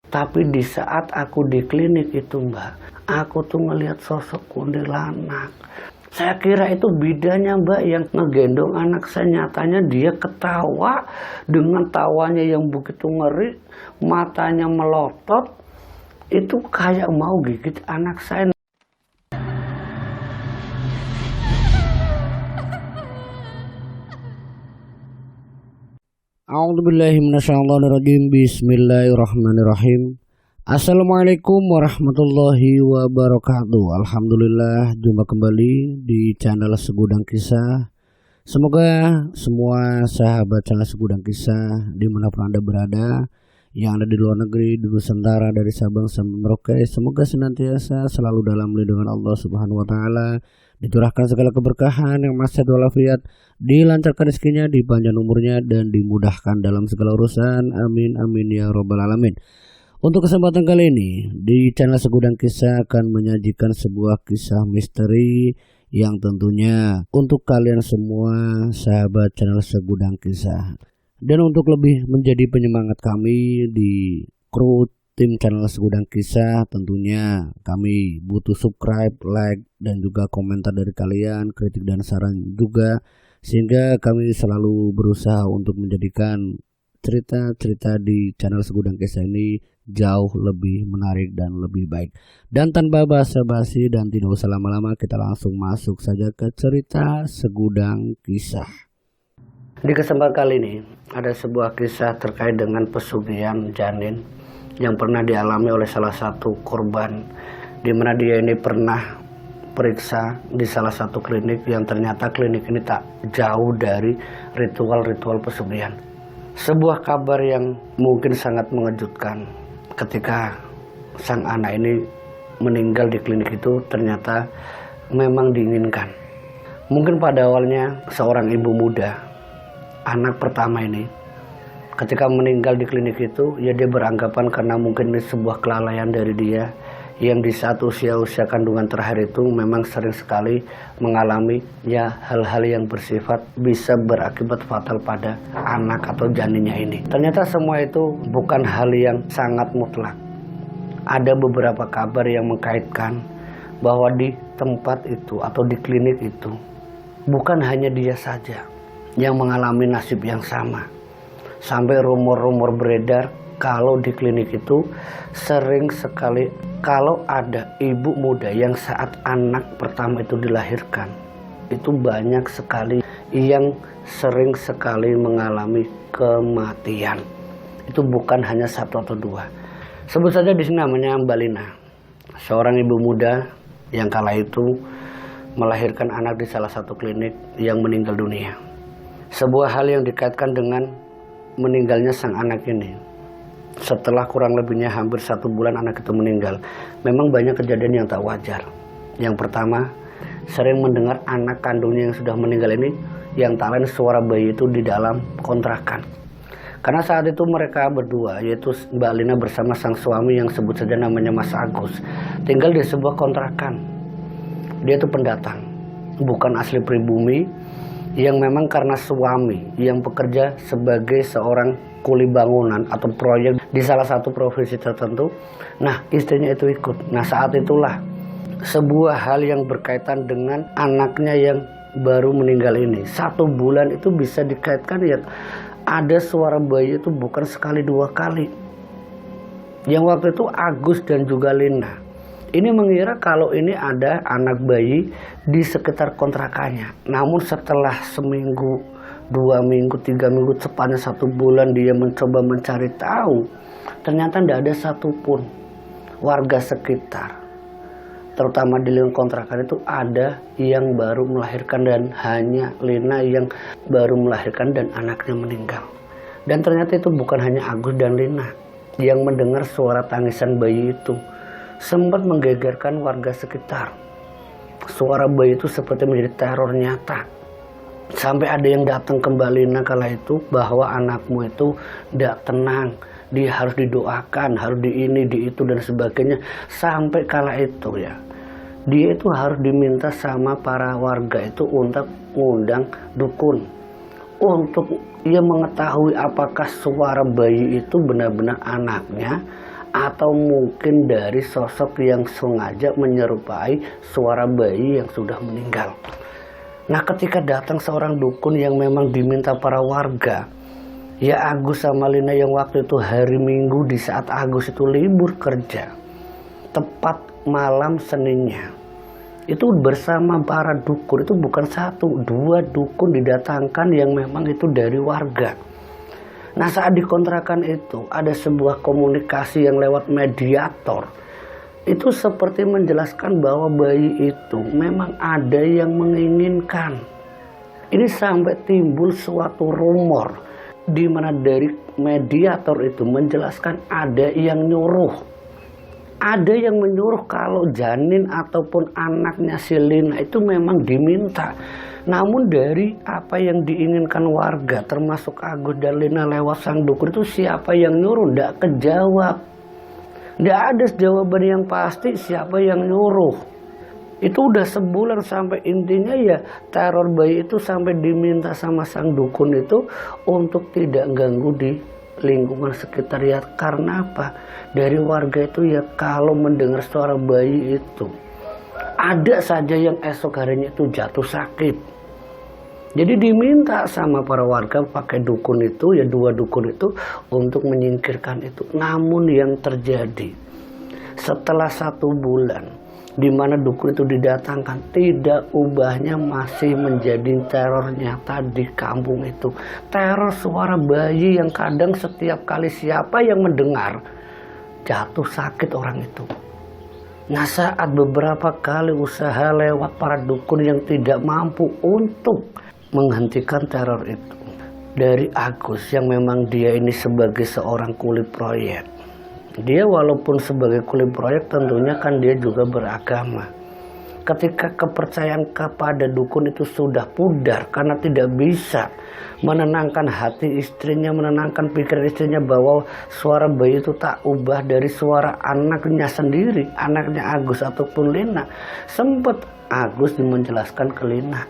Tapi di saat aku di klinik itu Mbak, aku tuh ngelihat sosok kuntilanak. Saya kira itu bidannya Mbak yang ngegendong anak saya. Nyatanya dia ketawa dengan tawanya yang begitu ngeri, matanya melotot. Itu kayak mau gigit anak saya. A'udzubillahi minasyaitonirrajim. Bismillahirrahmanirrahim. Assalamualaikum warahmatullahi wabarakatuh. Alhamdulillah, jumpa kembali di channel Segudang Kisah. Semoga semua sahabat channel Segudang Kisah dimanapun Anda berada, yang ada di luar negeri, di Nusantara, dari Sabang sampai Merauke, semoga senantiasa selalu dalam lindungan Allah Subhanahu wa taala, dicurahkan segala keberkahan yang sehat walafiat, dilancarkan rezekinya, dipanjang umurnya, dan dimudahkan dalam segala urusan. Amin amin ya robbal alamin. Untuk kesempatan kali ini di channel Segudang Kisah akan menyajikan sebuah kisah misteri yang tentunya untuk kalian semua sahabat channel Segudang Kisah. Dan untuk lebih menjadi penyemangat kami di kru tim channel Segudang Kisah, tentunya kami butuh subscribe, like, dan juga komentar dari kalian, kritik dan saran juga, sehingga kami selalu berusaha untuk menjadikan cerita-cerita di channel Segudang Kisah ini jauh lebih menarik dan lebih baik. Dan tanpa basa-basi dan tidak usah lama-lama, kita langsung masuk saja ke cerita Segudang Kisah. Di kesempatan kali ini ada sebuah kisah terkait dengan pesugihan janin yang pernah dialami oleh salah satu korban, di mana dia ini pernah periksa di salah satu klinik yang ternyata klinik ini tak jauh dari ritual-ritual pesugihan. Sebuah kabar yang mungkin sangat mengejutkan ketika sang anak ini meninggal di klinik itu ternyata memang diinginkan. Mungkin pada awalnya seorang ibu muda, anak pertama ini, ketika meninggal di klinik itu, ya dia beranggapan karena mungkin ini sebuah kelalaian dari dia, yang di saat usia kandungan terakhir itu memang sering sekali mengalami ya hal-hal yang bersifat bisa berakibat fatal pada anak atau janinnya ini. Ternyata semua itu bukan hal yang sangat mutlak. Ada beberapa kabar yang mengkaitkan bahwa di tempat itu atau di klinik itu bukan hanya dia saja yang mengalami nasib yang sama. Sampai rumor-rumor beredar kalau di klinik itu sering sekali kalau ada ibu muda yang saat anak pertama itu dilahirkan, itu banyak sekali yang sering sekali mengalami kematian. Itu bukan hanya satu atau dua. Sebut saja di sini namanya Mbak Lina, seorang ibu muda yang kala itu melahirkan anak di salah satu klinik yang meninggal dunia. Sebuah hal yang dikaitkan dengan meninggalnya sang anak ini. Setelah kurang lebihnya hampir 1 bulan anak itu meninggal, memang banyak kejadian yang tak wajar. Yang pertama, sering mendengar anak kandungnya yang sudah meninggal ini yang tak lain suara bayi itu di dalam kontrakan. Karena saat itu mereka berdua, yaitu Mbak Lina bersama sang suami yang sebut saja namanya Mas Agus, tinggal di sebuah kontrakan. Dia itu pendatang, bukan asli pribumi, yang memang karena suami yang bekerja sebagai seorang kuli bangunan atau proyek di salah satu provinsi tertentu. Nah, istrinya itu ikut. Nah, saat itulah sebuah hal yang berkaitan dengan anaknya yang baru meninggal ini. 1 bulan itu bisa dikaitkan ya ada suara bayi itu bukan sekali 2 kali. Yang waktu itu Agus dan juga Lina ini mengira kalau ini ada anak bayi di sekitar kontrakannya. Namun setelah seminggu, 2 minggu, 3 minggu, sepanjang 1 bulan dia mencoba mencari tahu, ternyata tidak ada satupun warga sekitar, terutama di lingkungan kontrakan itu ada yang baru melahirkan, dan hanya Lina yang baru melahirkan dan anaknya meninggal. Dan ternyata itu bukan hanya Agus dan Lina yang mendengar suara tangisan bayi itu. Sempat menggegerkan warga sekitar. Suara bayi itu seperti menjadi teror nyata. Sampai ada yang datang ke Mbak Lina kala itu bahwa anakmu itu tidak tenang, dia harus didoakan, harus di ini, di itu dan sebagainya. Sampai kala itu ya, dia itu harus diminta sama para warga itu untuk mengundang dukun untuk ia mengetahui apakah suara bayi itu benar-benar anaknya atau mungkin dari sosok yang sengaja menyerupai suara bayi yang sudah meninggal. Nah, ketika datang seorang dukun yang memang diminta para warga, ya Agus sama Lina yang waktu itu hari Minggu di saat Agus itu libur kerja, tepat malam Seninnya, itu bersama para dukun, itu bukan satu, dua dukun didatangkan yang memang itu dari warga. Nah, saat dikontrakan itu ada sebuah komunikasi yang lewat mediator. Itu seperti menjelaskan bahwa bayi itu memang ada yang menginginkan. Ini sampai timbul suatu rumor di mana dari mediator itu menjelaskan ada yang nyuruh. Ada yang menyuruh kalau janin ataupun anaknya si Lina itu memang diminta. Namun dari apa yang diinginkan warga termasuk Agus dan Lina lewat sang dukun itu siapa yang nyuruh tidak kejawab. Tidak ada jawaban yang pasti siapa yang nyuruh. Itu udah sebulan sampai intinya ya teror bayi itu sampai diminta sama sang dukun itu untuk tidak ganggu di lingkungan sekitar ya. Karena apa? Dari warga itu ya kalau mendengar suara bayi itu ada saja yang esok harinya itu jatuh sakit. Jadi diminta sama para warga pakai dukun itu ya, dua dukun itu untuk menyingkirkan itu. Namun yang terjadi setelah 1 bulan di mana dukun itu didatangkan, tidak ubahnya masih menjadi teror nyata di kampung itu. Teror suara bayi yang kadang setiap kali siapa yang mendengar jatuh sakit orang itu. Nah, saat beberapa kali usaha lewat para dukun yang tidak mampu untuk menghentikan teror itu dari Agus yang memang dia ini sebagai seorang kulit proyek. Dia walaupun sebagai kulit proyek tentunya kan dia juga beragama. Ketika kepercayaan kepada dukun itu sudah pudar karena tidak bisa menenangkan hati istrinya, menenangkan pikiran istrinya bahwa suara bayi itu tak ubah dari suara anaknya sendiri, anaknya Agus ataupun Lina. Sempat Agus menjelaskan ke Lina,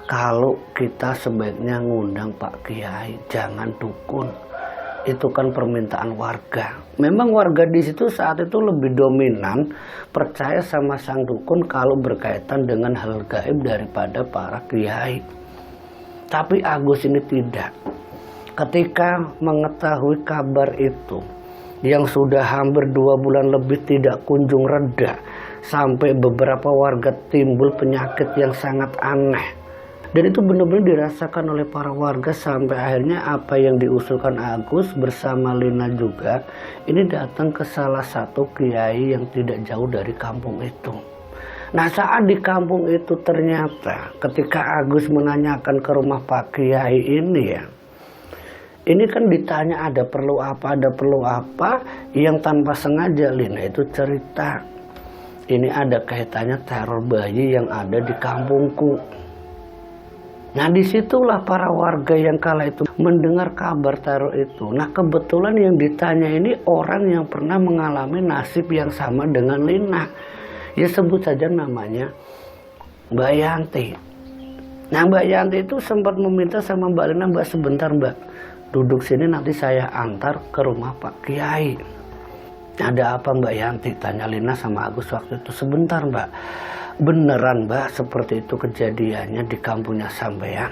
kalau kita sebaiknya ngundang Pak Kiai, jangan dukun. Itu kan permintaan warga. Memang warga di situ saat itu lebih dominan percaya sama sang dukun kalau berkaitan dengan hal gaib daripada para kiai. Tapi Agus ini tidak. Ketika mengetahui kabar itu, yang sudah hampir 2 bulan lebih tidak kunjung reda, sampai beberapa warga timbul penyakit yang sangat aneh. Dan itu benar-benar dirasakan oleh para warga sampai akhirnya apa yang diusulkan Agus bersama Lina juga ini datang ke salah satu kiai yang tidak jauh dari kampung itu. Nah, saat di kampung itu ternyata ketika Agus menanyakan ke rumah Pak Kiai ini ya, ini kan ditanya ada perlu apa, yang tanpa sengaja Lina itu cerita. Ini ada kaitannya teror bayi yang ada di kampungku. Nah, disitulah para warga yang kala itu mendengar kabar teror itu. Nah, kebetulan yang ditanya ini orang yang pernah mengalami nasib yang sama dengan Lina. Ya sebut saja namanya Mbak Yanti. Nah, Mbak Yanti itu sempat meminta sama Mbak Lina, Mbak sebentar Mbak, duduk sini nanti saya antar ke rumah Pak Kiai. Ada apa Mbak Yanti? Tanya Lina sama Agus waktu itu. Sebentar Mbak. Beneran Mbak seperti itu kejadiannya di kampungnya sampean?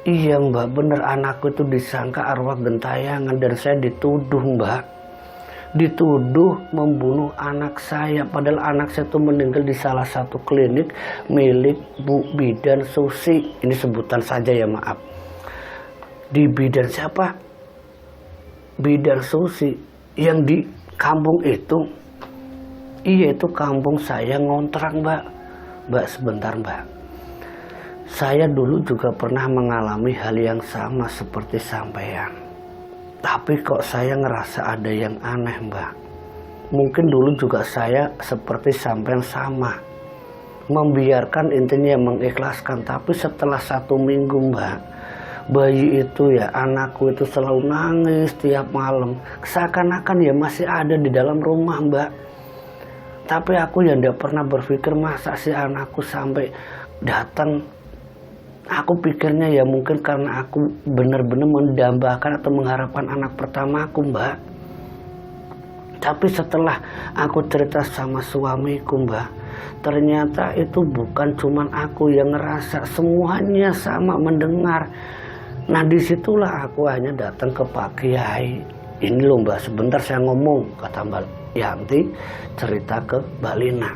Iya Mbak, bener, anakku itu disangka arwah gentayangan dan saya dituduh Mbak. Dituduh membunuh anak saya, padahal anak saya itu meninggal di salah satu klinik milik Bu Bidan Susi. Ini sebutan saja ya, maaf. Di Bidan siapa? Bidan Susi yang di kampung itu. Iya, itu kampung saya ngontrak Mbak. Mbak sebentar Mbak. Saya dulu juga pernah mengalami hal yang sama seperti sampean. Tapi kok saya ngerasa ada yang aneh Mbak. Mungkin dulu juga saya seperti sampean sama. Membiarkan intinya mengikhlaskan. Tapi setelah 1 minggu Mbak, bayi itu ya, anakku itu selalu nangis tiap malam. Seakan-akan ya masih ada di dalam rumah Mbak. Tapi aku ya tidak pernah berpikir masa si anakku sampai datang. Aku pikirnya ya mungkin karena aku benar-benar mendambakan atau mengharapkan anak pertama aku Mbak. Tapi setelah aku cerita sama suamiku, Mbak, ternyata itu bukan cuman aku yang ngerasa, semuanya sama mendengar. Nah disitulah aku hanya datang ke Pak Kiai. Ini loh Mbak, sebentar saya ngomong, kata Mbak Yanti cerita ke Mbak Lina.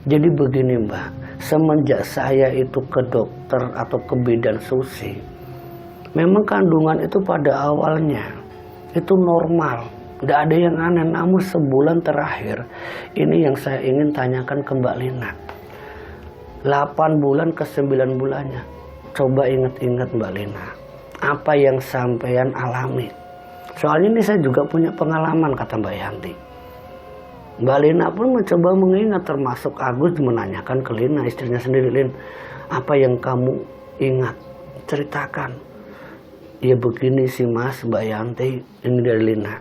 Jadi begini Mbak, semenjak saya itu ke dokter atau ke bidan susi, memang kandungan itu pada awalnya itu normal, tidak ada yang aneh. Namun sebulan terakhir, ini yang saya ingin tanyakan ke Mbak Lina. 8 bulan ke 9 bulannya, coba ingat-ingat Mbak Lina, apa yang sampean alami? Soalnya ini saya juga punya pengalaman, kata Mbak Yanti. Mbak Lina pun mencoba mengingat, termasuk Agus menanyakan ke Lina, istrinya sendiri, Lin, apa yang kamu ingat? Ceritakan. Ya begini sih Mas, Mbak Yanti, ini dari Lina.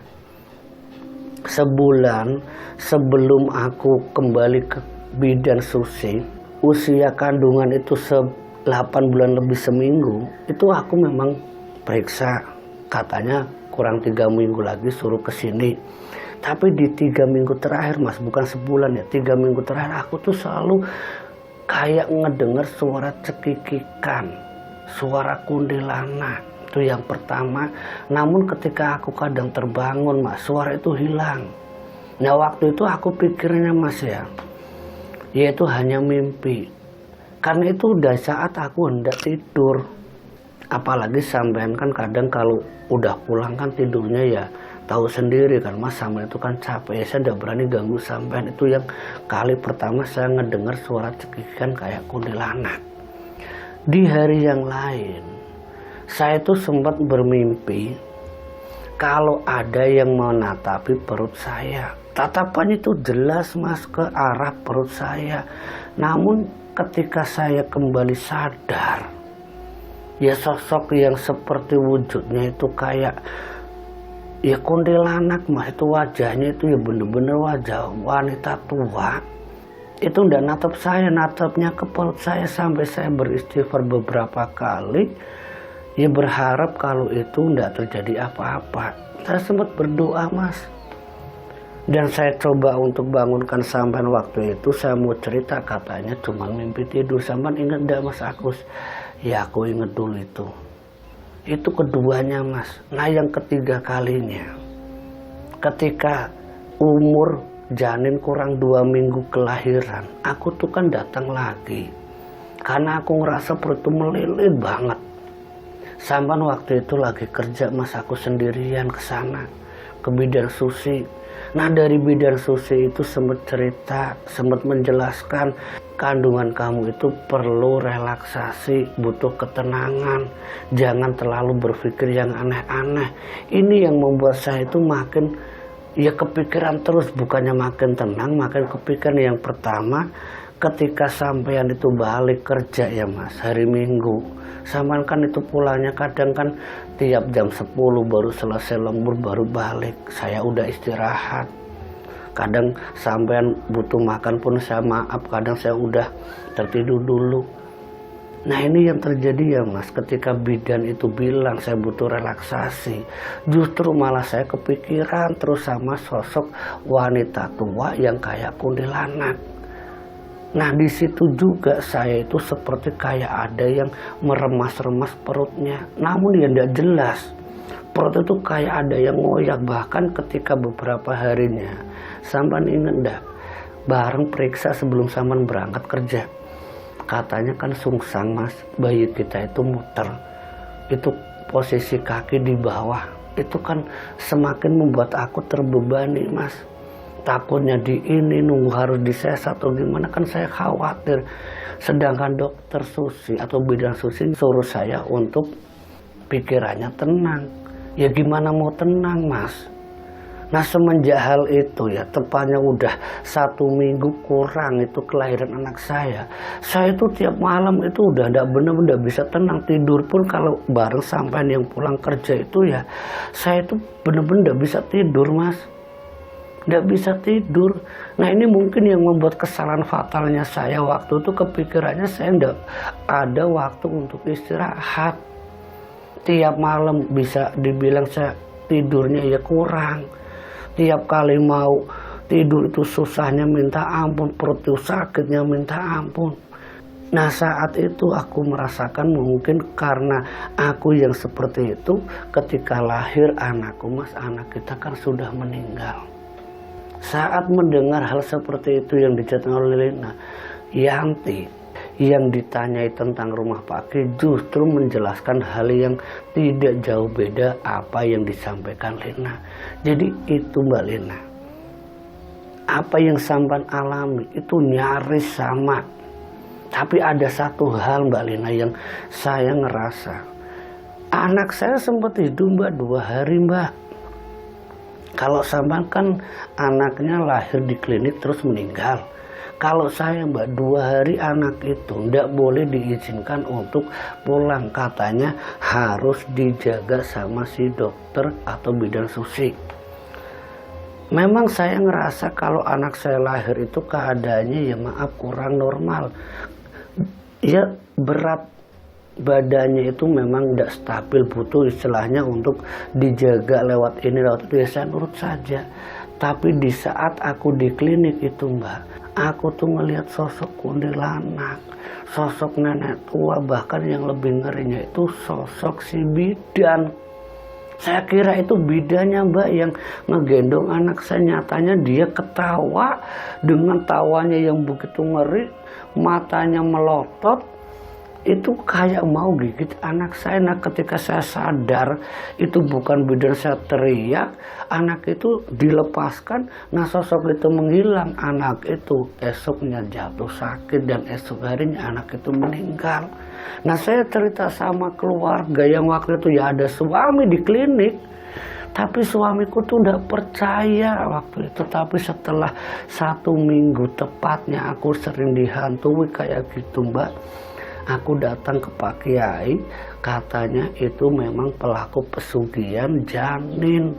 Sebulan sebelum aku kembali ke bidan susi, usia kandungan itu 8 bulan lebih seminggu, itu aku memang periksa, katanya kurang 3 minggu lagi suruh ke sini. Tapi di 3 minggu terakhir Mas, bukan sebulan ya, 3 minggu terakhir aku tuh selalu kayak ngedenger suara cekikikan, suara kuntilanak. Itu yang pertama. Namun ketika aku kadang terbangun Mas, suara itu hilang. Nah waktu itu aku pikirnya Mas ya, yaitu hanya mimpi. Karena itu udah saat aku hendak tidur. Apalagi sampean kan kadang kalau udah pulang kan tidurnya ya tahu sendiri kan Mas, sama itu kan capek ya, saya udah berani ganggu sampean. Itu yang kali pertama saya ngedengar suara cekikikan kayak kuntilanak. Di hari yang lain, saya tuh sempat bermimpi kalau ada yang menatapi perut saya. Tatapannya itu jelas Mas ke arah perut saya. Namun ketika saya kembali sadar, ya sosok yang seperti wujudnya itu kayak ya kuntilanak Mas. Itu wajahnya itu ya bener-bener wajah wanita tua. Itu udah natap saya, natapnya ke perut saya sampai saya beristighfar beberapa kali. Ya berharap kalau itu tidak terjadi apa-apa. Saya sempat berdoa Mas. Dan saya coba untuk bangunkan sampean waktu itu. Saya mau cerita, katanya cuma mimpi tidur. Sampean ingat tidak Mas Agus? Ya aku ingat dulu itu. Itu keduanya Mas. Nah yang ketiga kalinya, ketika umur janin kurang 2 minggu kelahiran, aku tuh kan datang lagi. Karena aku ngerasa perut itu melilit banget. Sampan waktu itu lagi kerja Mas, aku sendirian ke sana, ke bidan susi. Nah dari bidan susi itu sempat cerita, sempat menjelaskan kandungan kamu itu perlu relaksasi, butuh ketenangan, jangan terlalu berpikir yang aneh-aneh. Ini yang membuat saya itu makin ya kepikiran terus, bukannya makin tenang, makin kepikiran. Yang pertama, ketika sampean itu balik kerja ya Mas, hari Minggu, Saman kan itu pulangnya kadang kan tiap jam 10 baru selesai lembur baru balik. Saya udah istirahat. Kadang sampean butuh makan pun saya maaf, kadang saya udah tertidur dulu. Nah ini yang terjadi ya Mas, ketika bidan itu bilang saya butuh relaksasi, justru malah saya kepikiran terus sama sosok wanita tua yang kayak kuntilanak. Nah di situ juga saya itu seperti kayak ada yang meremas-remas perutnya. Namun ya tidak jelas. Perut itu kayak ada yang ngoyak. Bahkan ketika beberapa harinya, sampean ingat enggak, bareng periksa sebelum sampean berangkat kerja, katanya kan sungsang Mas, bayi kita itu muter. Itu posisi kaki di bawah. Itu kan semakin membuat aku terbebani Mas. Takutnya di ini nunggu harus disesat atau gimana, kan saya khawatir. Sedangkan dokter susi atau bidan susi suruh saya untuk pikirannya tenang. Ya gimana mau tenang Mas? Nah semenjak hal itu ya, tepatnya udah 1 minggu kurang itu kelahiran anak saya itu tiap malam itu udah tidak benar-benar bisa tenang. Tidur pun kalau bareng sampean yang pulang kerja itu ya, saya itu benar-benar bisa tidur Mas. Tidak bisa tidur. Nah ini mungkin yang membuat kesalahan fatalnya saya waktu itu, kepikirannya saya tidak ada waktu untuk istirahat. Tiap malam bisa dibilang saya tidurnya ya kurang. Tiap kali mau tidur itu susahnya minta ampun, perut itu sakitnya minta ampun. Nah saat itu aku merasakan mungkin karena aku yang seperti itu, ketika lahir anakku mas, anak kita kan sudah meninggal. Saat mendengar hal seperti itu yang diceritakan oleh Lina, Yanti yang ditanyai tentang rumah Pak Ki justru menjelaskan hal yang tidak jauh beda apa yang disampaikan Lina. Jadi itu Mbak Lina, apa yang sampan alami itu nyaris sama. Tapi ada satu hal Mbak Lina yang saya ngerasa, anak saya sempat hidup Mbak 2 hari Mbak. Kalau sampan kan anaknya lahir di klinik terus meninggal. Kalau saya Mbak 2 hari anak itu tidak boleh diizinkan untuk pulang. Katanya harus dijaga sama si dokter atau bidan susi. Memang saya ngerasa kalau anak saya lahir itu keadaannya ya maaf kurang normal. Ya berat badannya itu memang tidak stabil, butuh istilahnya untuk dijaga lewat ini lewat itu, ya saya nurut saja. Tapi di saat aku di klinik itu Mbak, aku tuh ngelihat sosok kuntilanak, sosok nenek tua, bahkan yang lebih ngerinya itu sosok si bidan. Saya kira itu bidannya Mbak yang ngegendong anak saya, nyatanya dia ketawa dengan tawanya yang begitu ngeri, matanya melotot, itu kayak mau gigit anak saya. Nah ketika saya sadar itu bukan bidan, saya teriak, anak itu dilepaskan, nah sosok itu menghilang, anak itu esoknya jatuh sakit dan esok harinya anak itu meninggal. Nah saya cerita sama keluarga yang waktu itu ya ada suami di klinik, tapi suamiku tuh udah percaya waktu itu. Tapi setelah 1 minggu tepatnya aku sering dihantui kayak gitu Mbak, aku datang ke Pak Kiai, katanya itu memang pelaku pesugihan janin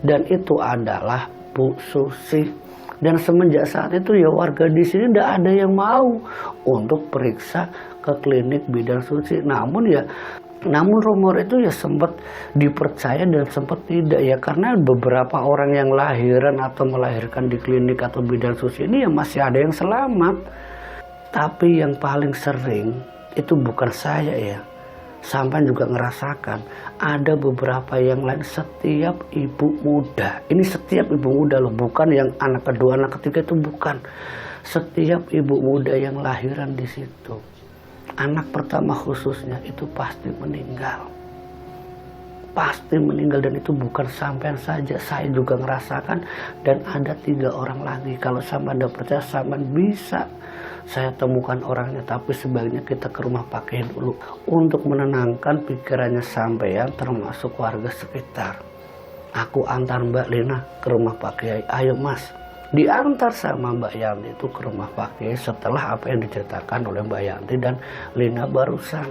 dan itu adalah Bu Susi. Dan semenjak saat itu ya warga di sini tidak ada yang mau untuk periksa ke klinik bidan suci. Namun rumor itu ya sempat dipercaya dan sempat tidak ya, karena beberapa orang yang lahiran atau melahirkan di klinik atau bidan suci ini ya masih ada yang selamat. Tapi yang paling sering itu bukan saya ya, sampai juga ngerasakan ada beberapa yang lain. Setiap ibu muda, ini setiap ibu muda loh, bukan yang anak kedua anak ketiga itu bukan, setiap ibu muda yang lahiran di situ, anak pertama khususnya itu pasti meninggal. Pasti meninggal, dan itu bukan sampean saja, saya juga ngerasakan. Dan ada 3 orang lagi. Kalau sampean tidak percaya, sampean bisa saya temukan orangnya, tapi sebaiknya kita ke rumah Pak Kiai dulu untuk menenangkan pikirannya sampean termasuk warga sekitar. Aku antar Mbak Lina ke rumah Pak Kiai. Ayo Mas. Diantar sama Mbak Yanti itu ke rumah Pak Kiai setelah apa yang diceritakan oleh Mbak Yanti dan Lina barusan.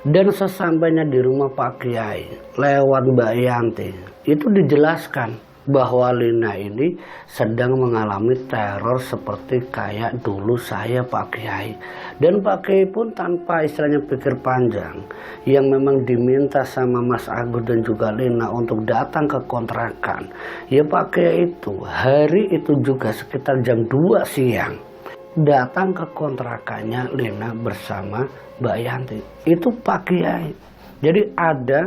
Dan sesampainya di rumah Pak Kiai lewat Mbak Yanti itu dijelaskan bahwa Lina ini sedang mengalami teror seperti kayak dulu saya Pak Kiai. Dan Pak Kiai pun tanpa istilahnya pikir panjang, yang memang diminta sama Mas Agus dan juga Lina untuk datang ke kontrakan. Ya Pak Kiai itu hari itu juga sekitar jam 2 siang datang ke kontrakannya Lina bersama Mbak Yanti. Itu Pak Kiai. Jadi ada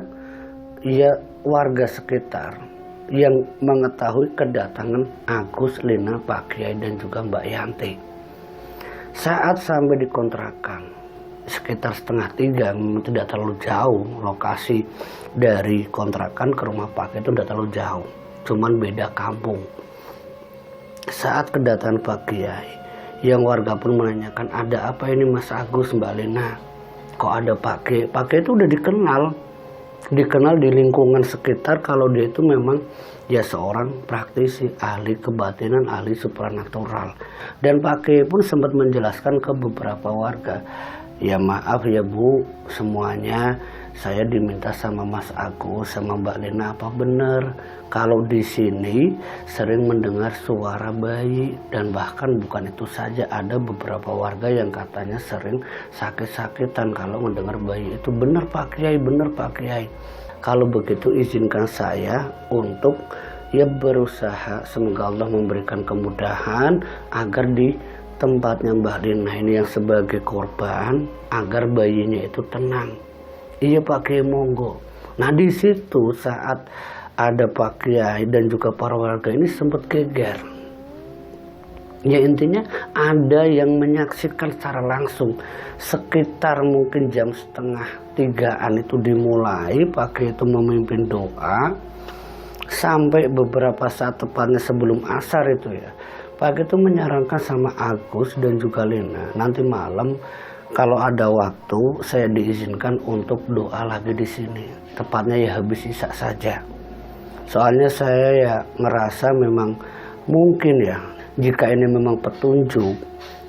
ya warga sekitar yang mengetahui kedatangan Agus, Lina, Pak Kiai dan juga Mbak Yanti. Saat sampai di kontrakan sekitar 2:30, tidak terlalu jauh lokasi dari kontrakan ke rumah Pak Kiai, itu tidak terlalu jauh, cuman beda kampung. Saat kedatangan Pak Kiai, yang warga pun menanyakan, ada apa ini Mas Agus, Mbak Lina? Kok ada Pak Kiai? Pak Kiai itu udah dikenal di lingkungan sekitar kalau dia itu memang ya seorang praktisi, ahli kebatinan, ahli supranatural. Dan Pak Kiai pun sempat menjelaskan ke beberapa warga, ya maaf ya Bu, semuanya saya diminta sama Mas Agus sama Mbak Lina, apa benar kalau di sini sering mendengar suara bayi, dan bahkan bukan itu saja, ada beberapa warga yang katanya sering sakit-sakitan kalau mendengar bayi itu. Benar Pak Kiai, benar Pak Kiai. Kalau begitu izinkan saya untuk ya berusaha semoga Allah memberikan kemudahan agar di tempatnya Mbak Lina ini yang sebagai korban agar bayinya itu tenang. Iya Pak Kiai, monggo. Nah di situ saat ada Pak Kiai dan juga para warga ini sempat geger. Ya intinya ada yang menyaksikan secara langsung sekitar mungkin jam setengah 3-an itu dimulai Pak Kiai itu memimpin doa sampai beberapa saat tepatnya sebelum asar itu ya. Pak Kiai itu menyarankan sama Agus dan juga Lina, nanti malam kalau ada waktu saya diizinkan untuk doa lagi di sini. Tepatnya ya habis isya saja. Soalnya saya ya ngerasa memang mungkin ya jika ini memang petunjuk,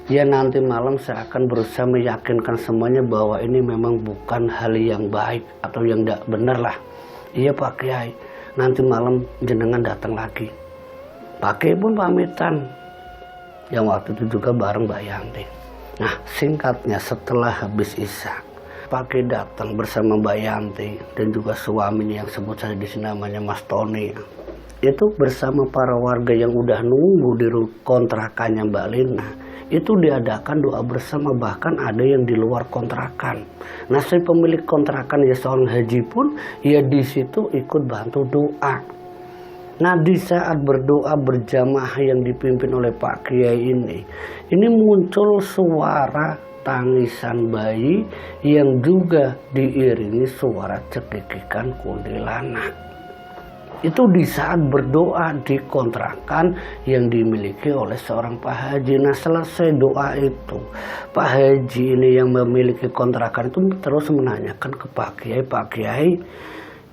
ya nanti malam saya akan berusaha meyakinkan semuanya bahwa ini memang bukan hal yang baik atau yang tidak benar lah. Iya Pak Kiai, nanti malam jenengan datang lagi. Pak Kiai pun pamitan. Yang waktu itu juga bareng Mbak Yanti. Nah singkatnya setelah habis isya, Pak Kiai datang bersama Mbak Yanti dan juga suaminya yang sebut saja di sini namanya Mas Tony. Itu bersama para warga yang udah nunggu di kontrakannya Mbak Lina, itu diadakan doa bersama, bahkan ada yang di luar kontrakan. Nah si pemilik kontrakan ya seorang haji pun ya di situ ikut bantu doa. Nah di saat berdoa berjamaah yang dipimpin oleh Pak Kiai ini muncul suara tangisan bayi yang juga diiringi suara cekikikan kuntilanak. Itu di saat berdoa di kontrakan yang dimiliki oleh seorang Pak Haji. Nah selesai doa itu, Pak Haji ini yang memiliki kontrakan itu terus menanyakan ke Pak Kiai,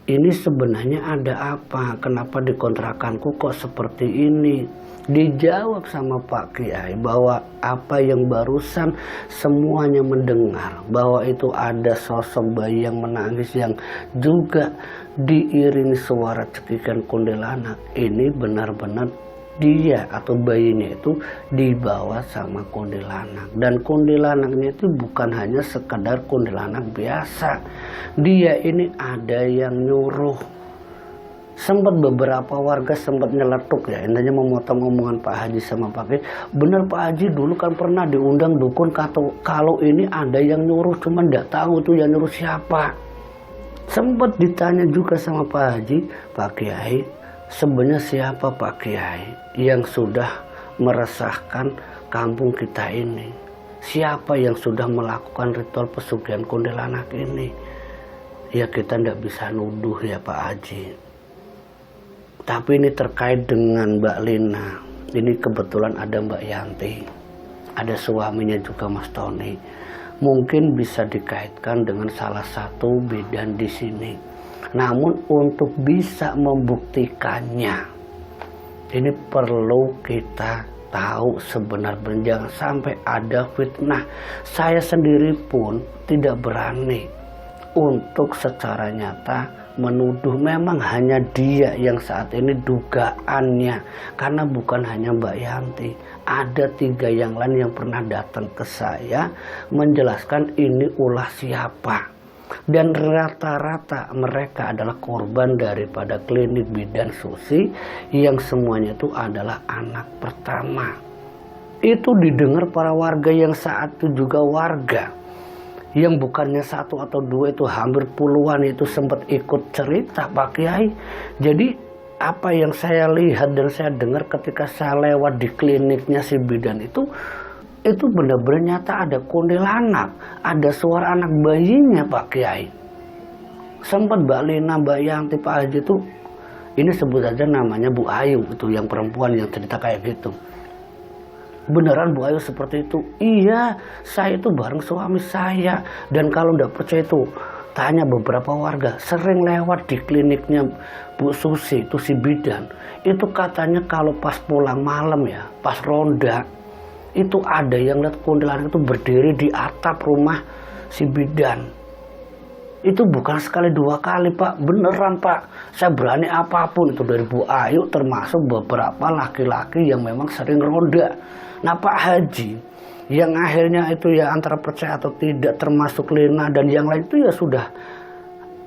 ini sebenarnya ada apa? Kenapa di kontrakanku kok seperti ini? Dijawab sama Pak Kiai bahwa apa yang barusan semuanya mendengar, bahwa itu ada sosok bayi yang menangis yang juga diiringi suara cekikan kuntilanak. Ini benar-benar dia atau bayinya itu dibawa sama kuntilanak, dan kuntilanaknya itu bukan hanya sekedar kuntilanak biasa. Dia ini ada yang nyuruh. Sempat beberapa warga sempat nyeletuk ya, intinya memotong omongan Pak Haji sama Pak Kiai. Bener Pak Haji, dulu kan pernah diundang dukun kalau ini ada yang nyuruh, cuma nggak tahu tuh yang nyuruh siapa. Sempat ditanya juga sama Pak Haji, Pak Kiai, sebenarnya siapa Pak Kiai yang sudah meresahkan kampung kita ini? Siapa yang sudah melakukan ritual pesugihan kuntilanak ini? Ya kita nggak bisa nuduh ya Pak Haji. Tapi ini terkait dengan Mbak Lina. Ini kebetulan ada Mbak Yanti, ada suaminya juga Mas Tony. Mungkin bisa dikaitkan dengan salah satu bidan di sini. Namun untuk bisa membuktikannya, ini perlu kita tahu sebenarnya, jangan sampai ada fitnah. Saya sendiri pun tidak berani untuk secara nyata menuduh. Memang hanya dia yang saat ini dugaannya, karena bukan hanya Mbak Yanti, ada 3 yang lain yang pernah datang ke saya menjelaskan ini ulah siapa, dan rata-rata mereka adalah korban daripada klinik bidan Susi yang semuanya itu adalah anak pertama. Itu didengar para warga yang saat itu juga warga yang bukannya 1 atau 2 itu hampir puluhan itu sempat ikut cerita Pak Kiai. Jadi apa yang saya lihat dan saya dengar ketika saya lewat di kliniknya si bidan itu benar-benar nyata ada kuntilanak, ada suara anak bayinya Pak Kiai. Sempat Mbak Lina, Mbak Yanti, Pak Haji itu, ini sebut saja namanya Bu Ayu itu yang perempuan yang cerita kayak gitu. Beneran Bu Ayu seperti itu? Iya, saya itu bareng suami saya. Dan kalau nggak percaya itu tanya beberapa warga sering lewat di kliniknya Bu Susi itu si bidan. Itu katanya kalau pas pulang malam ya, pas ronda, itu ada yang lihat kuntilanak itu berdiri di atap rumah si bidan. Itu bukan sekali 2 kali Pak, beneran Pak. Saya berani apapun itu dari Bu Ayu, termasuk beberapa laki-laki yang memang sering ronda. Nah Pak Haji yang akhirnya itu ya antara percaya atau tidak, termasuk Lina dan yang lain itu ya sudah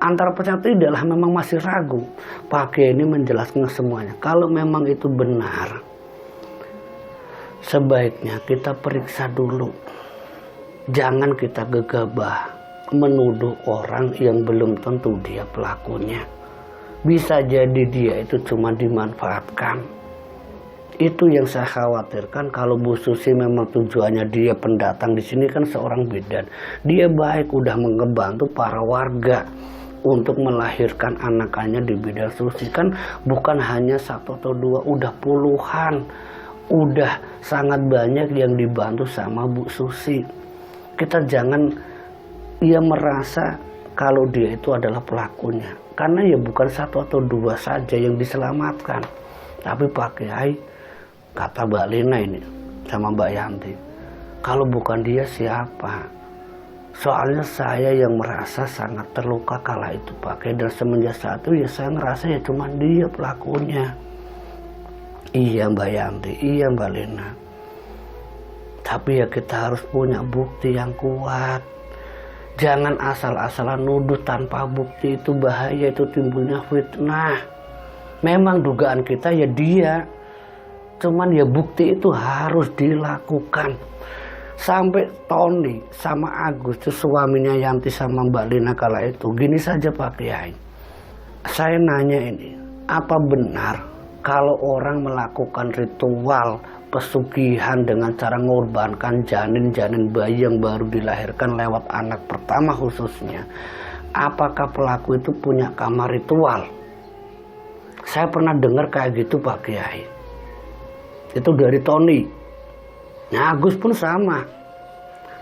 antara percaya tidaklah memang masih ragu. Pak Kiai ini menjelaskan semuanya. Kalau memang itu benar, sebaiknya kita periksa dulu. Jangan kita gegabah menuduh orang yang belum tentu dia pelakunya. Bisa jadi dia itu cuma dimanfaatkan. Itu yang saya khawatirkan. Kalau Bu Susi memang tujuannya dia pendatang di sini kan seorang bidan. Dia baik udah mengebantu para warga untuk melahirkan anakannya di bidan Susi. Kan bukan hanya 1 atau 2, udah puluhan. Udah sangat banyak yang dibantu sama Bu Susi. Kita jangan merasa kalau dia itu adalah pelakunya. Karena ya bukan 1 atau 2 saja yang diselamatkan. Tapi Pak Kiai, kata Mbak Lina ini sama Mbak Yanti, kalau bukan dia siapa? Soalnya saya yang merasa sangat terluka kala itu Pak Kiai. Dan semenjak saat itu ya saya ngerasa ya cuma dia pelakunya. Iya Mbak Yanti, iya Mbak Lina. Tapi ya kita harus punya bukti yang kuat. Jangan asal-asalan nuduh tanpa bukti, itu bahaya, itu timbulnya fitnah. Memang dugaan kita ya dia, cuman ya bukti itu harus dilakukan. Sampai Tony sama Agus, itu suaminya Yanti sama Mbak Lina kala itu, gini saja Pak Kiai, saya nanya ini, apa benar kalau orang melakukan ritual pesugihan dengan cara mengorbankan janin-janin bayi yang baru dilahirkan lewat anak pertama khususnya, apakah pelaku itu punya kamar ritual? Saya pernah dengar kayak gitu Pak Kiai. Itu dari Tony. Nah Agus pun sama.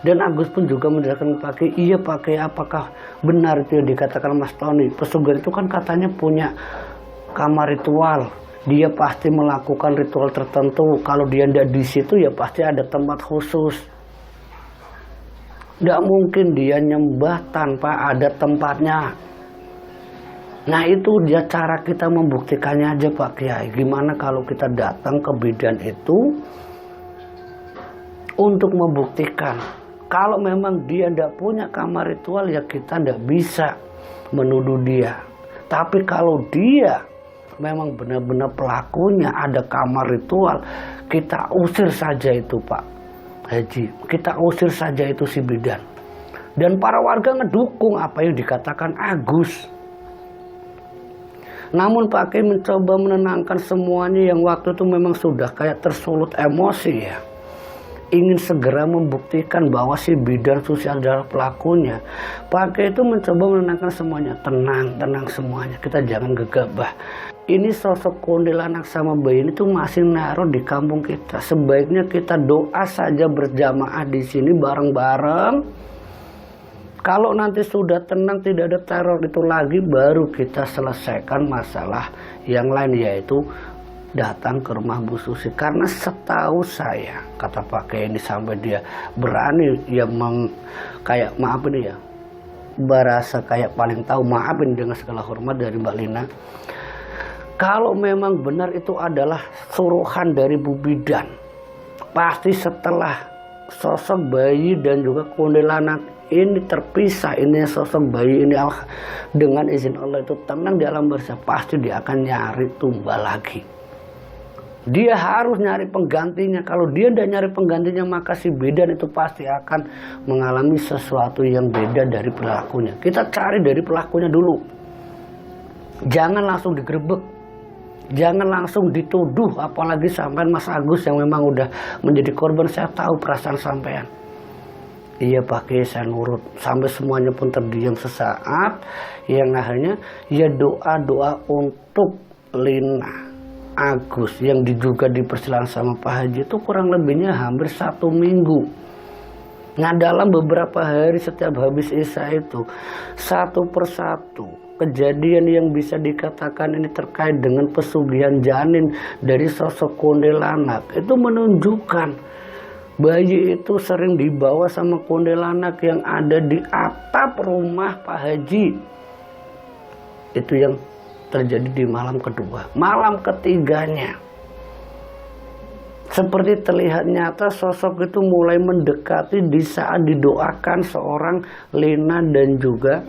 Dan Agus pun juga menjelaskan Pak Kiai, iya Pak Kiai, apakah benar itu yang dikatakan Mas Tony? Pesugihan itu kan katanya punya kamar ritual. Dia pasti melakukan ritual tertentu. Kalau dia tidak di situ ya pasti ada tempat khusus. Tidak mungkin dia nyembah tanpa ada tempatnya. Nah itu dia cara kita membuktikannya aja Pak Kiai. Gimana kalau kita datang ke bidan itu untuk membuktikan. Kalau memang dia tidak punya kamar ritual ya kita tidak bisa menuduh dia. Tapi kalau dia memang benar-benar pelakunya ada kamar ritual, kita usir saja itu Pak Haji, kita usir saja itu si bidan. Dan para warga ngedukung apa yang dikatakan Agus. Namun Pak Kiai mencoba menenangkan semuanya yang waktu itu memang sudah kayak tersulut emosi ya, ingin segera membuktikan bahwa si bidan Susi adalah pelakunya. Pak Kiai itu mencoba menenangkan semuanya, tenang semuanya, kita jangan gegabah. Ini sosok kuntilanak sama bayi ini tuh masih naruh di kampung kita. Sebaiknya kita doa saja berjamaah di sini bareng-bareng. Kalau nanti sudah tenang, tidak ada teror itu lagi, baru kita selesaikan masalah yang lain, yaitu datang ke rumah Bu Susi. Karena setahu saya, kata Pak Kiai ini sampai dia berani ya kayak maaf ini ya, berasa kayak paling tahu, maafin dengan segala hormat dari Mbak Lina. Kalau memang benar itu adalah suruhan dari Bu Bidan, pasti setelah sosok bayi dan juga kuntilanak ini terpisah, ini sosok bayi ini dengan izin Allah itu tenang di alam barzah, pasti dia akan nyari tumbal lagi. Dia harus nyari penggantinya. Kalau dia tidak nyari penggantinya, maka si bidan itu pasti akan mengalami sesuatu yang beda dari pelakunya. Kita cari dari pelakunya dulu. Jangan langsung digerebek. Jangan langsung dituduh, apalagi sampai Mas Agus yang memang udah menjadi korban. Saya tahu perasaan sampean. Iya Pak Kiai, saya nurut. Sampai semuanya pun terdiam sesaat. Yang akhirnya ya doa-doa untuk Lina, Agus yang juga dipersilakan sama Pak Haji itu kurang lebihnya hampir 1 minggu. Nah dalam beberapa hari setiap habis Isya itu, satu persatu kejadian yang bisa dikatakan ini terkait dengan pesugihan janin dari sosok kuntilanak itu menunjukkan bayi itu sering dibawa sama kuntilanak yang ada di atap rumah Pak Haji. Itu yang terjadi di malam kedua. Malam ketiganya, seperti terlihat nyata sosok itu mulai mendekati di saat didoakan seorang Lina dan juga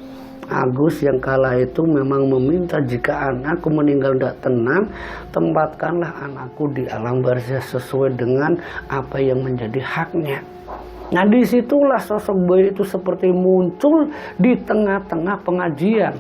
Agus yang kala itu memang meminta jika anakku meninggal tidak tenang, tempatkanlah anakku di alam barzah sesuai dengan apa yang menjadi haknya. Nah disitulah sosok bayi itu seperti muncul di tengah-tengah pengajian.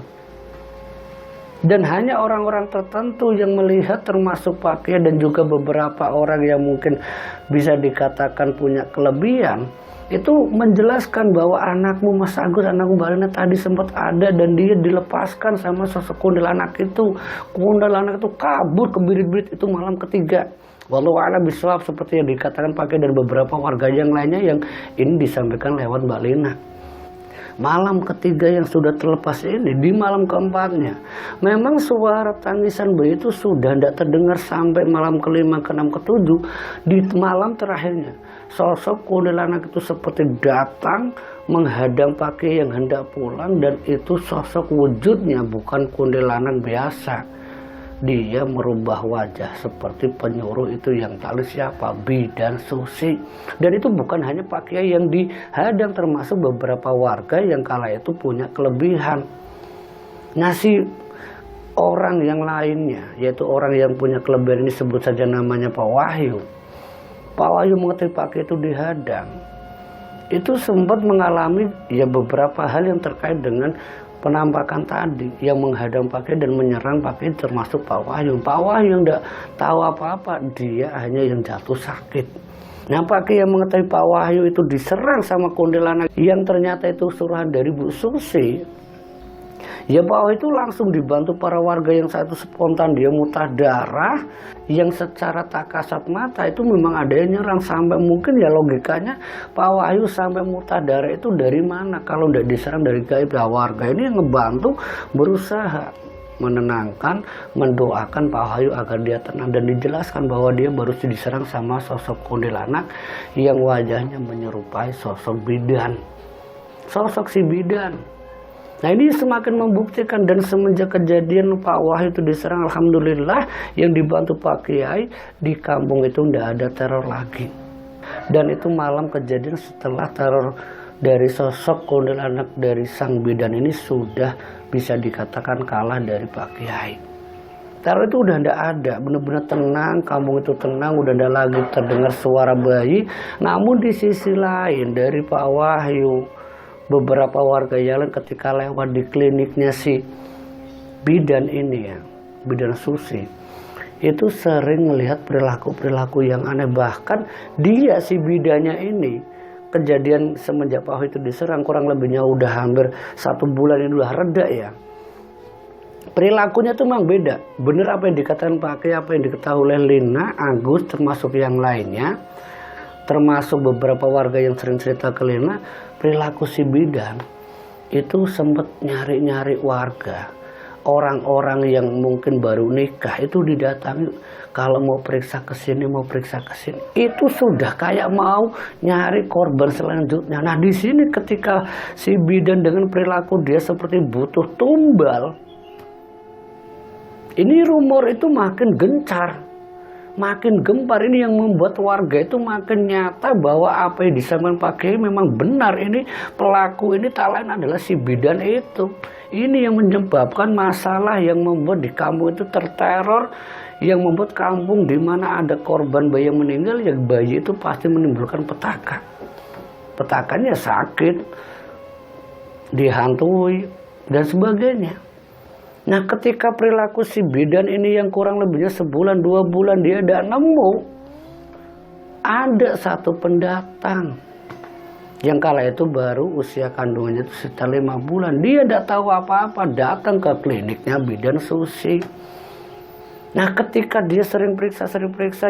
Dan hanya orang-orang tertentu yang melihat, termasuk Pak Kiai dan juga beberapa orang yang mungkin bisa dikatakan punya kelebihan, itu menjelaskan bahwa anakmu Mas Agus, anakmu Mbak Lina tadi sempat ada dan dia dilepaskan sama sosok kuntilanak itu. Kuntilanak itu kabur ke birit-birit itu malam ketiga. Wallahu a'lam bishawab, seperti yang dikatakan Pak Kiai dan beberapa warga yang lainnya yang ini disampaikan lewat Mbak Lina. Malam ketiga yang sudah terlepas ini, di malam keempatnya, memang suara tangisan bayi itu sudah tidak terdengar sampai malam kelima, keenam, ketujuh. Di malam terakhirnya, sosok kuntilanak itu seperti datang menghadang Pak Kiai yang hendak pulang, dan itu sosok wujudnya bukan kuntilanak biasa. Dia merubah wajah seperti penyuruh itu yang tadi siapa? Bidan Susi. Dan itu bukan hanya Pak Kiai yang dihadang, termasuk beberapa warga yang kala itu punya kelebihan. Nah si orang yang lainnya, yaitu orang yang punya kelebihan ini, sebut saja namanya Pak Wahyu. Pak Wahyu mengetahui Pak Kiai itu dihadang, itu sempat mengalami ya beberapa hal yang terkait dengan penampakan tadi yang menghadang Pak Kiai dan menyerang Pak Kiai, termasuk Pak Wahyu. Pak Wahyu yang tidak tahu apa-apa, dia hanya yang jatuh sakit. Nah Pak Kiai yang mengetahui Pak Wahyu itu diserang sama kuntilanak yang ternyata itu suruhan dari Bu Susi, ya Pak Wahyu itu langsung dibantu para warga yang saat itu spontan dia muntah darah, yang secara tak kasat mata itu memang ada yang nyerang. Sampai mungkin ya logikanya Pak Wahyu sampai muntah darah itu dari mana kalau tidak diserang dari gaib? Ya warga ini yang ngebantu berusaha menenangkan, mendoakan Pak Wahyu agar dia tenang, dan dijelaskan bahwa dia baru diserang sama sosok kuntilanak yang wajahnya menyerupai sosok bidan, sosok si bidan. Nah ini semakin membuktikan, dan semenjak kejadian Pak Wahyu itu diserang, alhamdulillah yang dibantu Pak Kiai, di kampung itu tidak ada teror lagi. Dan itu malam kejadian setelah teror dari sosok kuntilanak dari sang bidan ini sudah bisa dikatakan kalah dari Pak Kiai. Teror itu udah tidak ada, benar-benar tenang, kampung itu tenang, udah tidak lagi terdengar suara bayi. Namun di sisi lain dari Pak Wahyu, beberapa warga jalan ketika lewat di kliniknya si bidan ini ya, Bidan Susi, itu sering melihat perilaku-perilaku yang aneh. Bahkan dia si bidannya ini, kejadian semenjak Pak Wahyu itu diserang kurang lebihnya udah hampir 1 bulan ini udah reda ya. Perilakunya tuh memang beda. Bener apa yang dikatakan Pak Kiai, apa yang diketahui oleh Lina, Agus, termasuk yang lainnya, termasuk beberapa warga yang sering cerita ke Lina, perilaku si bidan itu sempat nyari-nyari warga, orang-orang yang mungkin baru nikah itu didatangi, kalau mau periksa ke sini, mau periksa ke sini, itu sudah kayak mau nyari korban selanjutnya. Nah di sini ketika si bidan dengan perilaku dia seperti butuh tumbal, ini rumor itu makin gencar, makin gempar. Ini yang membuat warga itu makin nyata bahwa apa yang disampaikan Pak Kiai memang benar. Ini pelaku ini tak lain adalah si bidan itu. Ini yang menyebabkan masalah yang membuat di kampung itu terteror, yang membuat kampung di mana ada korban bayi yang meninggal, ya bayi itu pasti menimbulkan petaka. Petakannya sakit, dihantui dan sebagainya. Nah ketika perilaku si bidan ini yang kurang lebihnya sebulan 2 bulan dia tidak nemu, ada satu pendatang yang kala itu baru usia kandungannya itu sekitar 5 bulan, dia tidak tahu apa-apa, datang ke kliniknya Bidan Susi. Nah ketika dia sering periksa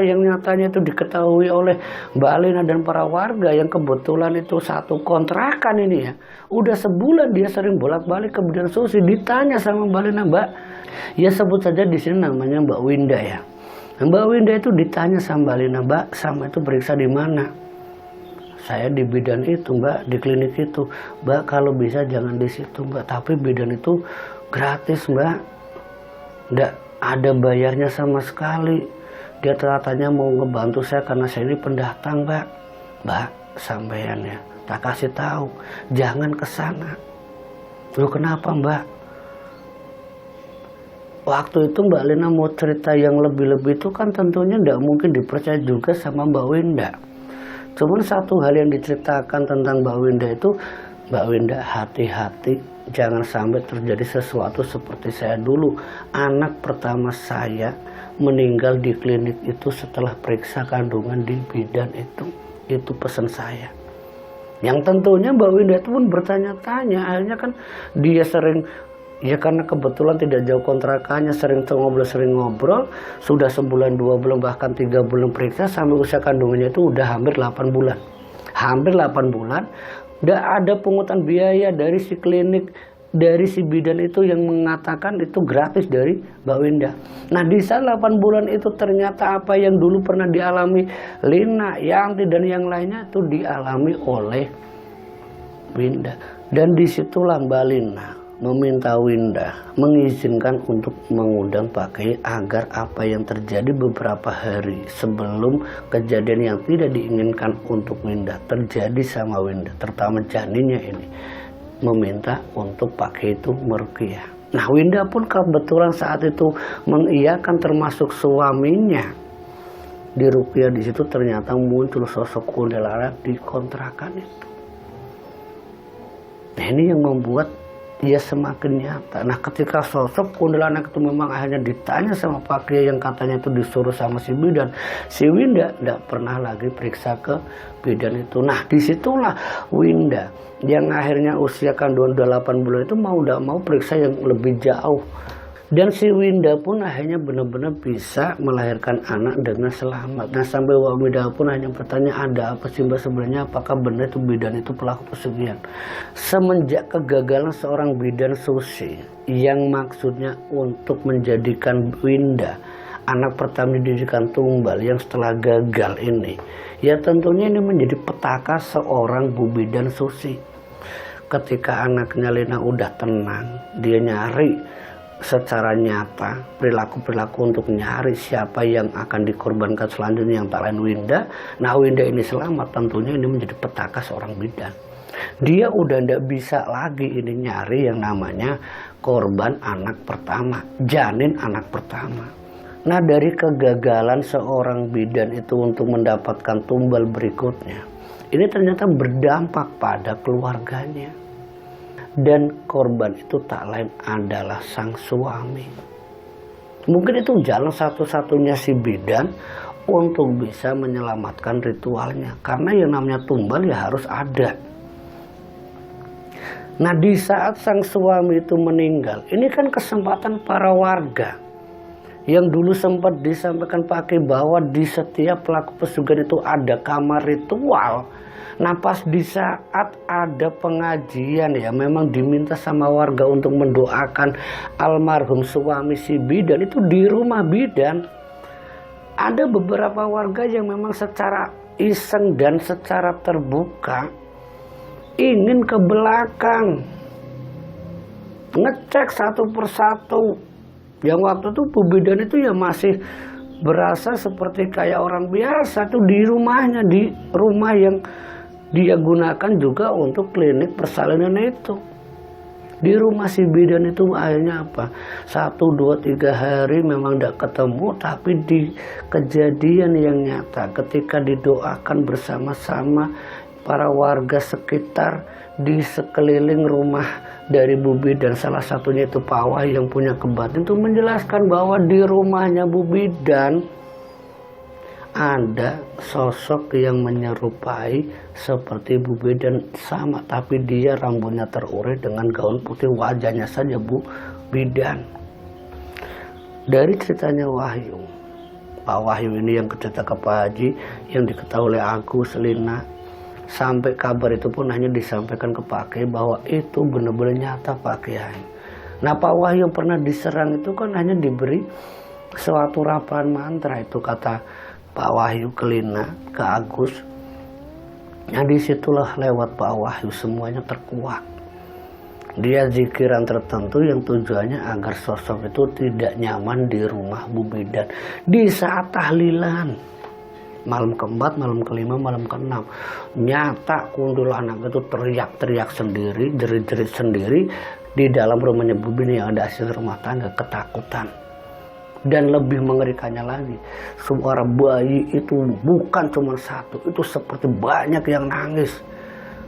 yang nyatanya itu diketahui oleh Mbak Lina dan para warga yang kebetulan itu satu kontrakan ini ya, udah sebulan dia sering bolak-balik ke Bidan Susi. Ditanya sama Mbak Lina, Mbak, ya sebut saja di sini namanya Mbak Winda ya. Nah, Mbak Winda itu ditanya sama Mbak Lina, Mbak, sama itu periksa di mana? Saya di bidan itu Mbak, di klinik itu. Mbak kalau bisa jangan di situ Mbak, tapi bidan itu gratis Mbak, nggak ada bayarnya sama sekali. Dia katanya mau ngebantu saya karena saya ini pendatang Mbak. Mbak sampean ya, tak kasih tahu, jangan ke sana. Loh kenapa Mbak? Waktu itu Mbak Lina mau cerita yang lebih-lebih itu kan tentunya tidak mungkin dipercaya juga sama Mbak Winda. Cuman satu hal yang diceritakan tentang Mbak Winda itu, Mbak Winda hati-hati jangan sampai terjadi sesuatu seperti saya dulu. Anak pertama saya meninggal di klinik itu setelah periksa kandungan di bidan itu. Itu pesan saya. Yang tentunya Mbak Winda itu pun bertanya-tanya. Akhirnya kan dia sering, ya karena kebetulan tidak jauh kontrakannya, sering ngobrol, sudah sebulan, 2 bulan, bahkan 3 bulan periksa, sampai usia kandungannya itu udah hampir 8 bulan. Hampir 8 bulan, udah ada pungutan biaya dari si klinik, dari si bidan itu yang mengatakan itu gratis dari Mbak Winda. Nah di saat 8 bulan itu ternyata apa yang dulu pernah dialami Lina, Yanti dan yang lainnya itu dialami oleh Winda. Dan disitulah Mbak Lina meminta Winda mengizinkan untuk mengundang Pak Kiai agar apa yang terjadi beberapa hari sebelum kejadian yang tidak diinginkan untuk Winda terjadi sama Winda, terutama janinnya ini, meminta untuk Pak Kiai itu meruqyah. Nah Winda pun kebetulan saat itu mengiyakan, termasuk suaminya di ruqyah. Di situ ternyata muncul sosok kuntilanak di kontrakan itu. Nah ini yang membuat dia semakin nyata. Nah ketika sosok kuntilanak itu memang akhirnya ditanya sama Pak Kiai yang katanya itu disuruh sama si bidan, si Winda tidak pernah lagi periksa ke bidan itu. Nah disitulah Winda yang akhirnya usia kandungan 8 bulan itu mau tidak mau periksa yang lebih jauh. Dan si Winda pun akhirnya benar-benar bisa melahirkan anak dengan selamat. Nah sampai Winda pun hanya bertanya, ada apa sih Mbak sebenarnya, apakah benar itu bidan itu pelaku pesugihan. Semenjak kegagalan seorang bidan susi yang maksudnya untuk menjadikan Winda anak pertama dididikan tumbal yang setelah gagal ini, ya tentunya ini menjadi petaka seorang bu bidan susi. Ketika anaknya Lina udah tenang, dia nyari secara nyata perilaku-perilaku untuk nyari siapa yang akan dikorbankan selanjutnya yang tak lain Winda. Nah Winda ini selamat, tentunya ini menjadi petaka seorang bidan. Dia udah tidak bisa lagi ini nyari yang namanya korban anak pertama, janin anak pertama. Nah dari kegagalan seorang bidan itu untuk mendapatkan tumbal berikutnya, ini ternyata berdampak pada keluarganya. Dan korban itu tak lain adalah sang suami. Mungkin itu jalan satu-satunya si bidan untuk bisa menyelamatkan ritualnya. Karena yang namanya tumbal ya harus ada. Nah di saat sang suami itu meninggal, ini kan kesempatan para warga. Yang dulu sempat disampaikan Pak Kiai bahwa di setiap pelaku pesugihan itu ada kamar ritual. Nah pas di saat ada pengajian ya memang diminta sama warga untuk mendoakan almarhum suami si bidan itu di rumah bidan. Ada beberapa warga yang memang secara iseng dan secara terbuka ingin ke belakang ngecek satu persatu. Yang waktu itu bu bidan itu ya masih berasa seperti kayak orang biasa tuh di rumahnya, di rumah yang dia gunakan juga untuk klinik persalinan itu. Di rumah si bidan itu akhirnya apa? 1, 2, 3 hari memang tidak ketemu, tapi di kejadian yang nyata ketika didoakan bersama-sama para warga sekitar di sekeliling rumah dari Bu Bidan, salah satunya itu Pak Wahyu yang punya kebatinan itu menjelaskan bahwa di rumahnya Bu Bidan ada sosok yang menyerupai seperti Bu Bidan sama, tapi dia rambutnya terurai dengan gaun putih, wajahnya saja Bu Bidan. Dari ceritanya Wahyu, Pak Wahyu ini yang cerita ke Pak Haji, yang diketahui oleh Agus, Lina, sampai kabar itu pun hanya disampaikan ke Pak Kiai bahwa itu benar-benar nyata Pak Kiai. Nah Pak Wahyu yang pernah diserang itu kan hanya diberi suatu rapalan mantra, itu kata Pak Wahyu ke Lina, ke Agus. Nah disitulah lewat Pak Wahyu semuanya terkuat. Dia zikiran tertentu yang tujuannya agar sosok itu tidak nyaman di rumah Bu Bidan. Di saat tahlilan malam keempat, malam kelima, malam keenam, nyata kuntilanak itu teriak-teriak sendiri, jerit-jerit sendiri, Di dalam rumahnya Bu Bina yang ada asisten rumah tangga ketakutan. Dan lebih mengerikannya lagi, suara bayi itu bukan cuma satu, itu seperti banyak yang nangis.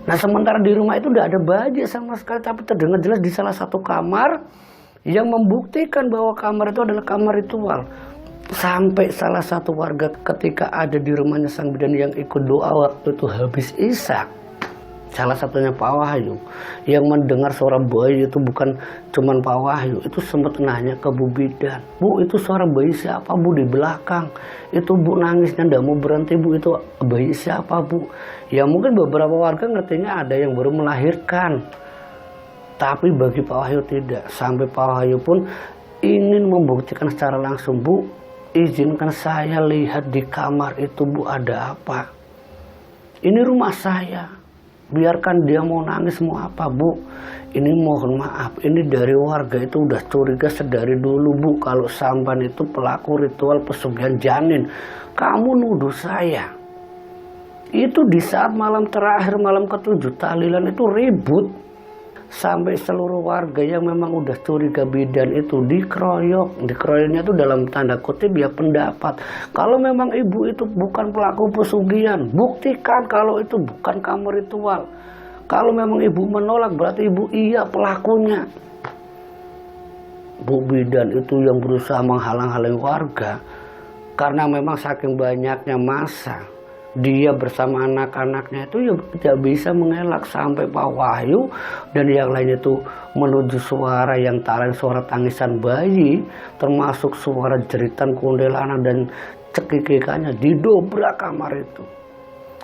Nah sementara di rumah itu tidak ada bayi sama sekali, tapi terdengar jelas di salah satu kamar yang membuktikan bahwa kamar itu adalah kamar ritual. Sampai salah satu warga ketika ada di rumahnya sang bidan yang ikut doa waktu itu habis isya, salah satunya Pak Wahyu, yang mendengar suara bayi itu bukan cuman Pak Wahyu, itu sempat nanya ke Bu Bidan, Bu itu suara bayi siapa Bu di belakang? Itu Bu nangisnya tidak mau berhenti Bu, itu bayi siapa Bu? Ya mungkin beberapa warga ngertinya ada yang baru melahirkan, tapi bagi Pak Wahyu tidak. Sampai Pak Wahyu pun ingin membuktikan secara langsung, Bu izinkan saya lihat di kamar itu Bu ada apa? Ini rumah saya. Biarkan dia mau nangis mau apa Bu. Ini mohon maaf, ini dari warga itu udah curiga sedari dulu Bu, kalau Sampan itu pelaku ritual pesugihan janin. Kamu nuduh saya. Itu di saat malam terakhir, malam ke-7 tahlilan itu ribut. Sampai seluruh warga yang memang udah curiga bidan itu dikeroyok. Dikeroyoknya itu dalam tanda kutip ya pendapat. Kalau memang ibu itu bukan pelaku pesugihan, buktikan kalau itu bukan kamar ritual. Kalau memang ibu menolak berarti ibu iya pelakunya. Bu bidan itu yang berusaha menghalang-halangi warga karena memang saking banyaknya massa. Dia bersama anak-anaknya itu ya tidak bisa mengelak. Sampai Pak Wahyu dan yang lain itu menuju suara yang tak lain suara tangisan bayi, termasuk suara jeritan kuntilanak dan cekikikannya, didobrak kamar itu.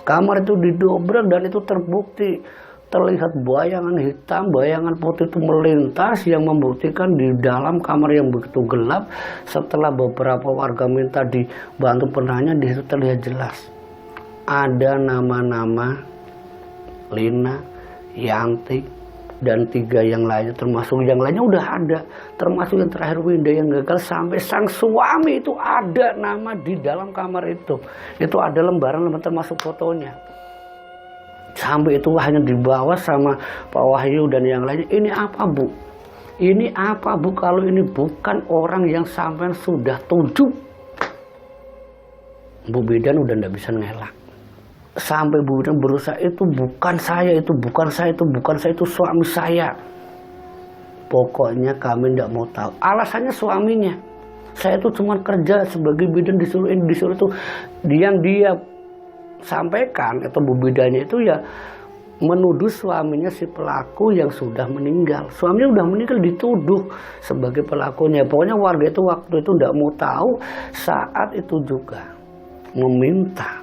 Kamar itu didobrak dan itu terbukti terlihat bayangan hitam, bayangan putih itu melintas yang membuktikan di dalam kamar yang begitu gelap. Setelah beberapa warga minta dibantu penanya, di situ terlihat jelas ada nama-nama Lina, Yanti, dan 3 yang lainnya, termasuk yang lainnya udah ada, termasuk yang terakhir Winda yang gagal, sampai sang suami itu ada nama di dalam kamar itu ada lembaran termasuk fotonya. Sampai itu hanya dibawa sama Pak Wahyu dan yang lainnya. Ini apa Bu? Ini apa Bu kalau ini bukan orang yang sampai sudah tuju? Bu Bidan udah nggak bisa ngelak. Sampai Bu Bidan berusaha, itu bukan saya, itu bukan saya, itu bukan saya, itu suami saya. Pokoknya kami tidak mau tahu. Alasannya suaminya. Saya itu cuma kerja sebagai bidan, disuruh ini, disuruh itu. Yang dia sampaikan atau Bu Bidannya itu ya menuduh suaminya si pelaku yang sudah meninggal. Suaminya udah meninggal dituduh sebagai pelakunya. Pokoknya warga itu waktu itu tidak mau tahu. Saat itu juga meminta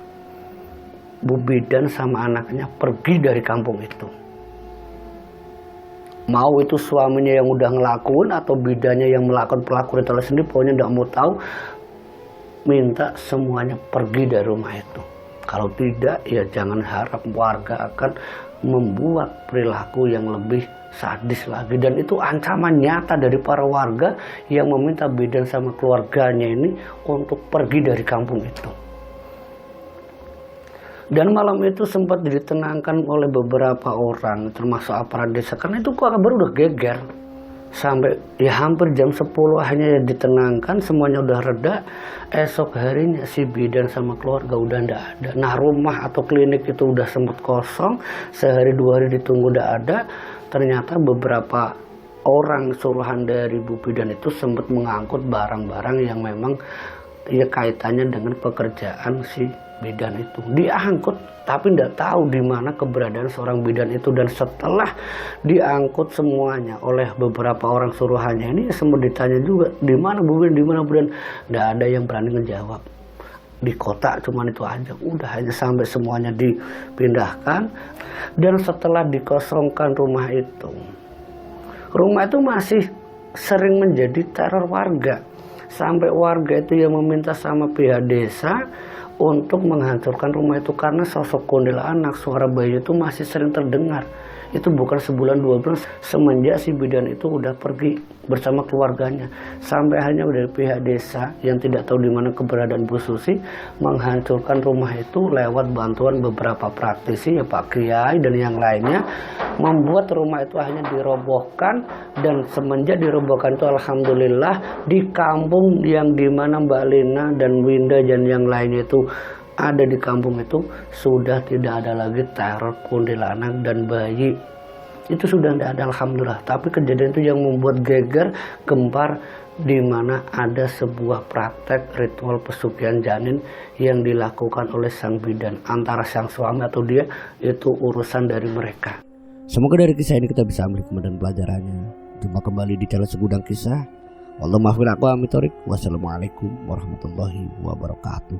Bu Bidan sama anaknya pergi dari kampung itu. Mau itu suaminya yang udah ngelakuin atau bidannya yang melakukan pelaku ritual sendiri, pokoknya tidak mau tahu. Minta semuanya pergi dari rumah itu. Kalau tidak ya jangan harap warga akan membuat perilaku yang lebih sadis lagi. Dan itu ancaman nyata dari para warga yang meminta bidan sama keluarganya ini untuk pergi dari kampung itu. Dan malam itu sempat ditenangkan oleh beberapa orang, termasuk aparat desa, karena itu kabar udah geger. Sampai ya hampir jam 10 hanya ditenangkan, semuanya udah reda. Esok harinya si bidan sama keluarga udah ndak ada. Nah rumah atau klinik itu udah sempat kosong, sehari 2 hari ditunggu udah ada. Ternyata beberapa orang suruhan dari Bu Bidan itu sempat mengangkut barang-barang yang memang ya kaitannya dengan pekerjaan si bidan itu. Diangkut tapi tidak tahu di mana keberadaan seorang bidan itu. Dan setelah diangkut semuanya oleh beberapa orang suruhannya ini, semua ditanya juga di mana Bu Bidan, di mana Bu Bidan. Tidak ada yang berani menjawab. Di kota cuman itu aja. Udah hanya sampai semuanya dipindahkan. Dan setelah dikosongkan rumah itu masih sering menjadi teror warga. Sampai warga itu yang meminta sama pihak desa untuk menghancurkan rumah itu karena sosok kuntilanak, suara bayi itu masih sering terdengar. itu bukan sebulan 2 bulan, semenjak si bidan itu udah pergi bersama keluarganya, sampai hanya dari pihak desa yang tidak tahu di mana keberadaan Bu Susi menghancurkan rumah itu lewat bantuan beberapa praktisi ya Pak Kiai dan yang lainnya, membuat rumah itu akhirnya dirobohkan. Dan semenjak dirobohkan itu alhamdulillah di kampung yang dimana Mbak Lina dan Winda dan yang lainnya itu ada di kampung itu sudah tidak ada lagi teror kuntilanak dan bayi. Itu sudah tidak ada alhamdulillah. Tapi kejadian itu yang membuat geger, gempar, di mana ada sebuah praktek ritual pesugihan janin yang dilakukan oleh sang bidan. Antara sang suami atau dia, itu urusan dari mereka. Semoga dari kisah ini kita bisa ambil kemudian pelajarannya. Jumpa kembali di channel Segudang Kisah. Wassalamualaikum warahmatullahi wabarakatuh.